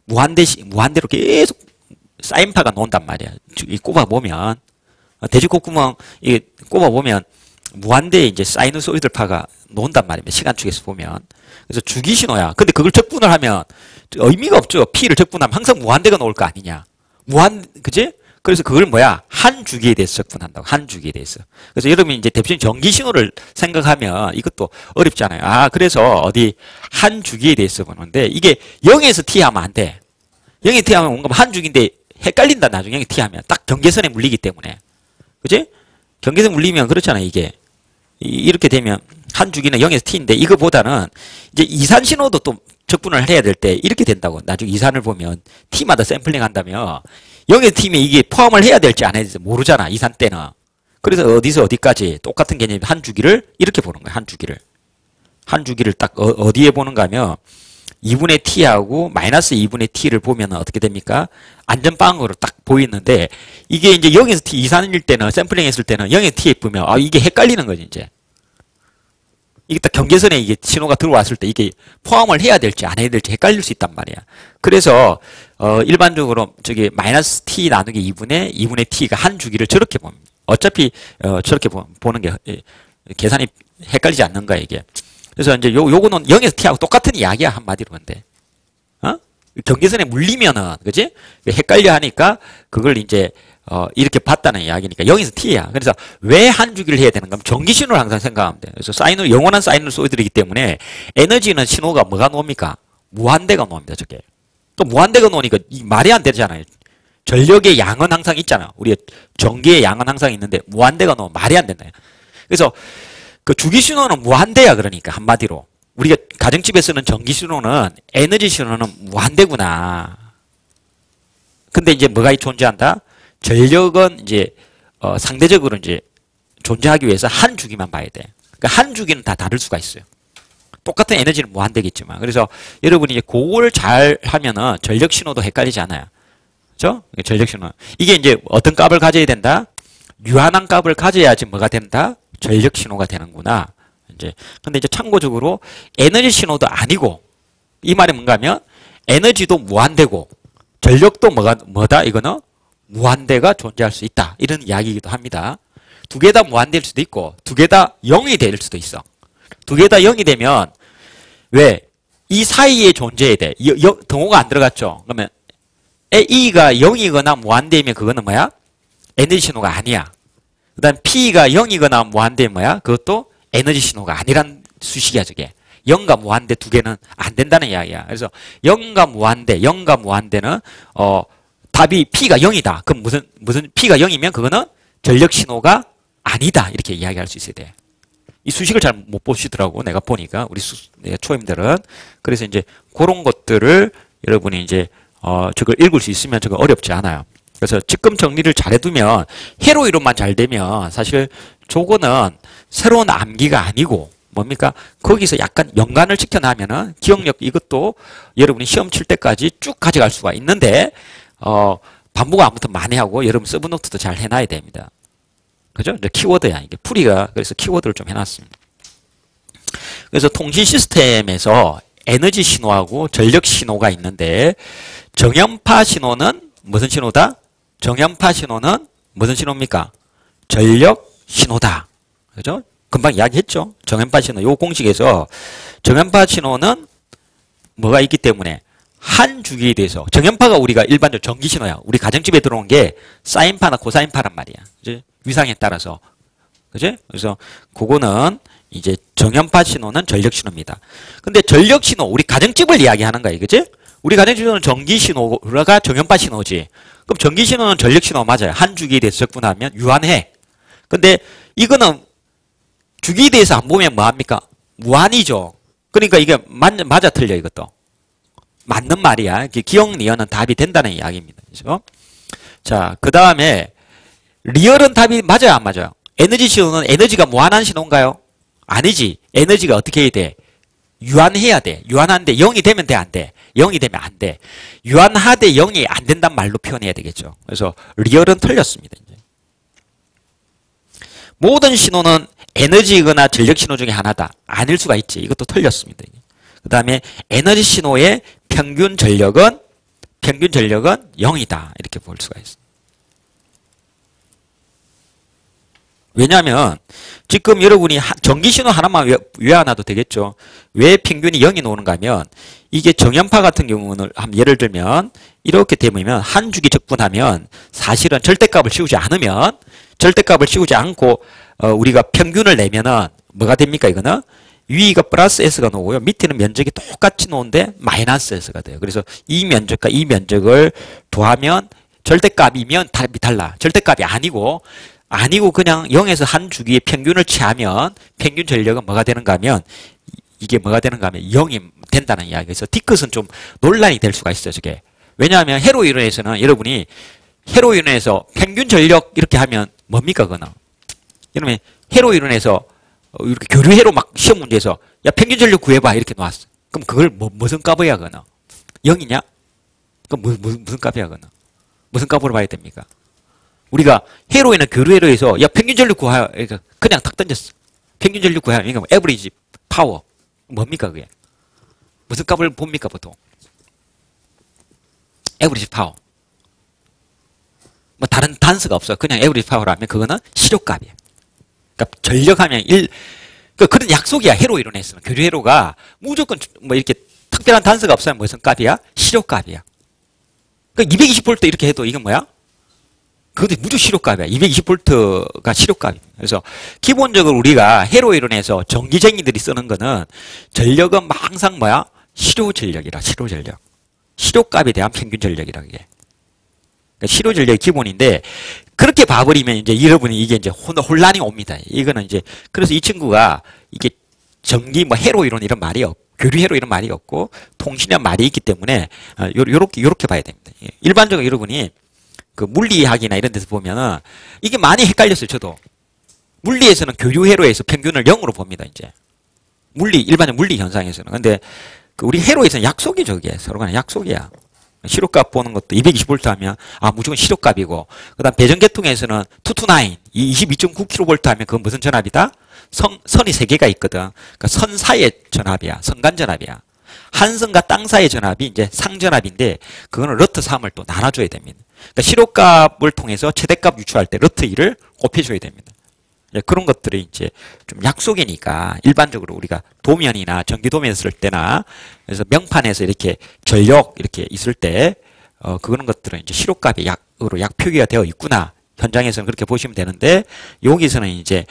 무한대로 계속 사인파가 나온단 말이야. 꼽아보면 돼지 콧구멍 꼽아보면 무한대에 이제 사이누소이드파가 나온단 말입니다. 시간축에서 보면. 그래서 주기 신호야. 근데 그걸 적분을 하면 의미가 없죠. P를 적분하면 항상 무한대가 나올 거 아니냐. 그지? 그래서 그걸 뭐야? 한 주기에 대해서 적분한다고. 한 주기에 대해서. 그래서 여러분이 이제 대표적인 전기 신호를 생각하면 이것도 어렵잖아요. 그래서 한 주기에 대해서 보는데 이게 0에서 T 하면 안 돼. 0에서 T 하면 뭔가 한 주기인데 헷갈린다. 나중에 0에서 T 하면. 딱 경계선에 물리기 때문에. 그지? 경계선 물리면 그렇잖아요. 이게. 이렇게 되면 한 주기는 0에서 T인데 이거보다는 이제 이산 신호도 또 적분을 해야 될 때 이렇게 된다고. 나중에 이산을 보면 T마다 샘플링 한다면 0에서 T면 이게 포함을 해야 될지 안 해야 될지 모르잖아. 이산 때는. 그래서 어디서 어디까지 똑같은 개념 한 주기를 이렇게 보는 거야. 한 주기를. 한 주기를 딱 어디에 보는가 하면 2분의 T하고 마이너스 2분의 T를 보면 어떻게 됩니까? 안전빵으로 딱 보이는데 이게 이제 0에서 T 이산일 때는 샘플링 했을 때는 0에서 T에 보면 이게 헷갈리는 거지 이제. 이게 딱 경계선에 이게 신호가 들어왔을 때 이게 포함을 해야 될지 안 해야 될지 헷갈릴 수 있단 말이야. 그래서 일반적으로 마이너스 T 나누기 2분의 T가 한 주기를 저렇게 봅니다. 어차피 저렇게 보는 게 계산이 헷갈리지 않는 거야 이게. 그래서 이제 요거는 0에서 T하고 똑같은 이야기야 한마디로 근데. 경계선에 물리면은 그지? 헷갈려 하니까 그걸 이제 이렇게 봤다는 이야기니까 0에서 T야. 그래서 왜 한 주기를 해야 되는가 하면 전기 신호를 항상 생각하면 돼. 그래서 영원한 사이누소이드이기 때문에 에너지는 신호가 뭐가 나옵니까? 무한대가 나옵니다, 저게. 또 무한대가 나오니까 이 말이 안 되잖아요. 전력의 양은 항상 있잖아. 우리 전기의 양은 항상 있는데 무한대가 나오면 말이 안 된다. 그래서 그 주기 신호는 무한대야, 그러니까 한마디로. 우리가 가정집에 쓰는 전기 신호는 에너지 신호는 무한대구나. 근데 이제 뭐가 존재한다? 전력은 이제 상대적으로 이제 존재하기 위해서 한 주기만 봐야 돼. 그러니까 한 주기는 다 다를 수가 있어요. 똑같은 에너지는 무한대겠지만. 그래서 여러분이 이제 그걸 잘 하면은 전력 신호도 헷갈리지 않아요. 그죠? 전력 신호. 이게 이제 어떤 값을 가져야 된다? 유한한 값을 가져야지 뭐가 된다? 전력 신호가 되는구나. 이제 근데 이제 참고적으로 에너지 신호도 아니고, 이 말이 뭔가 하면 에너지도 무한대고 전력도 뭐다? 이거는 무한대가 존재할 수 있다. 이런 이야기이기도 합니다. 두 개 다 무한대일 수도 있고 두 개 다 0이 될 수도 있어. 두 개 다 0이 되면 왜? 이 사이에 존재해야 돼. 등호가 안 들어갔죠. 그러면 E가 0이거나 무한대이면 그거는 뭐야? 에너지 신호가 아니야. 그 다음 P가 0이거나 무한대면 뭐야? 그것도 에너지 신호가 아니란 수식이야, 저게. 0과 무한대 두 개는 안 된다는 이야기야. 그래서 0과 무한대는 답이 P가 0이다. 그럼 무슨 P가 0이면 그거는 전력 신호가 아니다. 이렇게 이야기할 수 있어야 돼. 이 수식을 잘 못 보시더라고, 내가 보니까. 우리 초임들은. 그래서 이제 그런 것들을 여러분이 이제 저걸 읽을 수 있으면 저거 어렵지 않아요. 그래서 지금 정리를 잘 해두면 회로 이론만 잘 되면 사실 저거는 새로운 암기가 아니고 뭡니까? 거기서 약간 연관을 시켜놔면은 기억력 이것도 여러분이 시험 칠 때까지 쭉 가져갈 수가 있는데 반복을 아무튼 많이 하고 여러분 서브노트도 잘 해놔야 됩니다. 그죠? 이제 키워드야. 이게 풀이가. 그래서 키워드를 좀 해놨습니다. 그래서 통신 시스템에서 에너지 신호하고 전력 신호가 있는데 정연파 신호는 무슨 신호다? 정연파 신호는 무슨 신호입니까? 전력 신호다. 그죠? 금방 이야기했죠? 정연파 신호. 요 공식에서 정연파 신호는 뭐가 있기 때문에 한 주기에 대해서 정연파가 우리가 일반적으로 전기 신호야. 우리 가정집에 들어온 게 사인파나 코사인파란 말이야. 그지? 위상에 따라서. 그지? 그래서 그거는 이제 정연파 신호는 전력 신호입니다. 근데 전력 신호, 우리 가정집을 이야기하는 거야. 그지? 우리 가정집은 전기 신호가 정연파 신호지. 그럼 전기 신호는 전력 신호 맞아요. 한 주기에 대해서 접근하면 유한해. 근데 이거는 주기에 대해서 안 보면 뭐합니까? 무한이죠. 그러니까 이게 맞아 틀려, 이것도. 맞는 말이야. 기억 리얼은 답이 된다는 이야기입니다. 그죠? 자, 그 다음에 리얼은 답이 맞아요, 안 맞아요? 에너지 신호는 에너지가 무한한 신호인가요? 아니지. 에너지가 어떻게 해야 돼? 유한해야 돼. 유한한데 0이 되면 돼, 안 돼? 0이 되면 안 돼. 유한하되 0이 안 된단 말로 표현해야 되겠죠. 그래서 리얼은 틀렸습니다. 이제. 모든 신호는 에너지거나 전력 신호 중에 하나다. 아닐 수가 있지. 이것도 틀렸습니다. 그 다음에 에너지 신호의 평균 전력은 0이다. 이렇게 볼 수가 있습니다. 왜냐하면 지금 여러분이 전기신호 하나만 외워놔도 되겠죠. 왜 평균이 0이 나오는가 하면 이게 정연파 같은 경우는 예를 들면 이렇게 되면 한 주기 적분하면 사실은 절대값을 씌우지 않고 우리가 평균을 내면은 뭐가 됩니까? 이거는 위가 플러스 S가 나오고요. 밑에는 면적이 똑같이 나오는데 마이너스 S가 돼요. 그래서 이 면적과 이 면적을 더하면 절대값이면 답이 달라. 절대값이 아니고 그냥 0에서 한 주기의 평균을 취하면 평균 전력은 뭐가 되는가 하면 이게 뭐가 되는가 하면 0이 된다는 이야기. 그래서 D끝은 좀 논란이 될 수가 있어요. 저게. 왜냐하면 회로 이론에서는 여러분이 회로 이론에서 평균 전력 이렇게 하면 뭡니까 그거는. 여러분 회로 이론에서 이렇게 교류회로 막 시험 문제에서 야 평균 전력 구해봐 이렇게 나왔어. 그럼 그걸 무슨 값이야 그거는. 0이냐? 그럼 무슨 값이야 그거는. 무슨 값으로 봐야 됩니까? 우리가 회로에는 교류회로에서 야 평균 전력 구하여 그냥 탁 던졌어. 평균 전력 구하여 이거 에버리지 파워 뭡니까 그게? 무슨 값을 봅니까 보통? 에버리지 파워. 뭐 다른 단서가 없어. 그냥 에버리지 파워라면 그거는 실효값이야. 그러니까 전력하면 그런 약속이야. 회로 이론에서는 교류회로가 무조건 뭐 이렇게 특별한 단서가 없으면 무슨 값이야? 실효값이야. 그러니까 220V 이렇게 해도 이건 뭐야? 그것도 무조건 실효값이야. 220V가 실효값이야. 그래서 기본적으로 우리가 회로 이론에서 전기쟁이들이 쓰는 거는 전력은 항상 뭐야? 실효 전력이라, 실효 전력. 실효값에 대한 평균 전력이라, 그게. 그러니까 실효 전력이 기본인데, 그렇게 봐버리면 이제 여러분이 이게 이제 혼란이 옵니다. 이거는 이제, 그래서 이 친구가 이게 전기 뭐 회로 이론 이런 말이 없고, 교류 회로 이런 말이 없고, 통신이란 말이 있기 때문에, 요렇게 봐야 됩니다. 일반적으로 여러분이 그 물리학이나 이런 데서 보면은, 이게 많이 헷갈렸어요, 저도. 물리에서는 교류 회로에서 평균을 0으로 봅니다, 이제. 일반적 물리 현상에서는. 근데, 그 우리 회로에서는 약속이죠, 그게. 서로 간에 약속이야. 실효값 보는 것도 220V 하면, 무조건 실효값이고, 그 다음 배전계통에서는 229, 22.9kV 하면 그건 무슨 전압이다? 선이 3개가 있거든. 그러니까 선 사이의 전압이야. 선간 전압이야. 한선과 땅 사이의 전압이 이제 상전압인데, 그거는 러트 3을 또 나눠줘야 됩니다. 그러니까 실효값을 통해서 최대값 유추할 때 러트 2를 곱해줘야 됩니다. 그런 것들이 이제 좀 약속이니까 일반적으로 우리가 도면이나 전기도면 쓸 때나 그래서 명판에서 이렇게 전력 이렇게 있을 때 그런 것들은 이제 실효값이 약으로 약 표기가 되어 있구나. 현장에서는 그렇게 보시면 되는데 여기서는 이제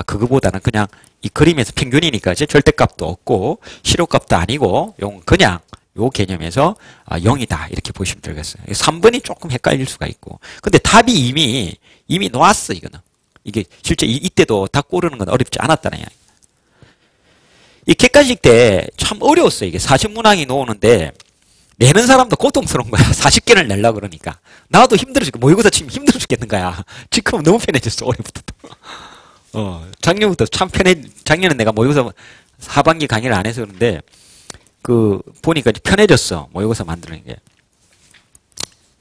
그거보다는 그냥 이 그림에서 평균이니까 이제 절대값도 없고 실효값도 아니고 용 그냥 요 개념에서 0이다 이렇게 보시면 되겠어요. 3번이 조금 헷갈릴 수가 있고 근데 답이 이미 놓았어 이거는. 이게 실제 이때도 다 고르는 건 어렵지 않았다는 이야기. 이 객관식 때 참 어려웠어. 이게 40문항이 나오는데 내는 사람도 고통스러운 거야. 40개를 내려고 그러니까. 나도 힘들어 죽겠고 모의고사 치면 힘들어 죽겠는 거야. 지금은 너무 편해졌어. 올해부터. 작년부터 참 작년에 내가 모의고사 하반기 강의를 안 해서 그런데 보니까 편해졌어. 모의고사 만드는 게.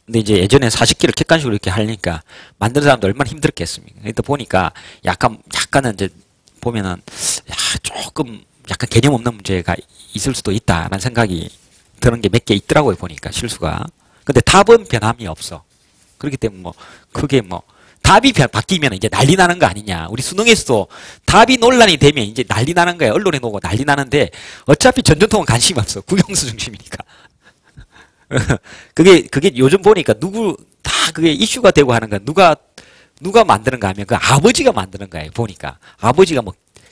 근데 이제 예전에 40개를 객관식으로 이렇게 하려니까 만드는 사람도 얼마나 힘들었겠습니까. 그러니까 보니까 약간은 이제 보면은 조금 약간 개념 없는 문제가 있을 수도 있다라는 생각이 드는 게 몇 개 있더라고요. 보니까 실수가. 근데 답은 변함이 없어. 그렇기 때문에 크게 답이 바뀌면 이제 난리 나는 거 아니냐. 우리 수능에서도 답이 논란이 되면 이제 난리 나는 거야. 언론에 나오고 난리 나는데 어차피 전전통은 관심이 없어. 국영수 중심이니까. 그게 요즘 보니까 그게 이슈가 되고 하는 건 누가 만드는가 하면 그 아버지가 만드는 거예요. 보니까. 아버지가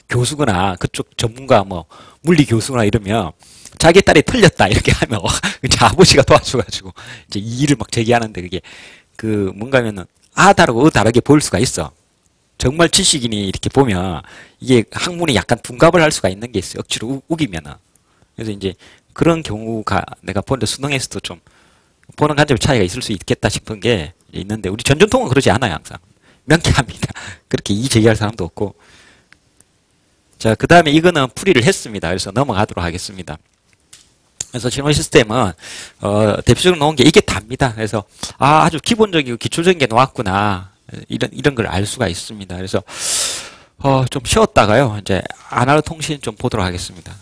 교수거나 그쪽 전문가 물리 교수나 이러면 자기 딸이 틀렸다 이렇게 하면 이제 아버지가 도와줘가지고 이제 이 일을 제기하는데 그게 뭔가 하면은 다르고 다르게 보일 수가 있어. 정말 지식인이 이렇게 보면 이게 학문이 약간 둔갑을 할 수가 있는 게 있어요. 억지로 우기면은. 그래서 이제 그런 경우가 내가 보는데 수능에서도 좀 보는 관점 차이가 있을 수 있겠다 싶은 게 있는데 우리 전전통은 그러지 않아요. 항상 명쾌합니다. 그렇게 이의 제기할 사람도 없고. 자, 그 다음에 이거는 풀이를 했습니다. 그래서 넘어가도록 하겠습니다. 그래서 진화 시스템은 대표적으로 놓은 게 이게 답니다. 그래서 아주 기본적이고 기초적인 게 나왔구나 이런 걸 알 수가 있습니다. 그래서 좀 쉬었다가요 이제 아날로그 통신 좀 보도록 하겠습니다.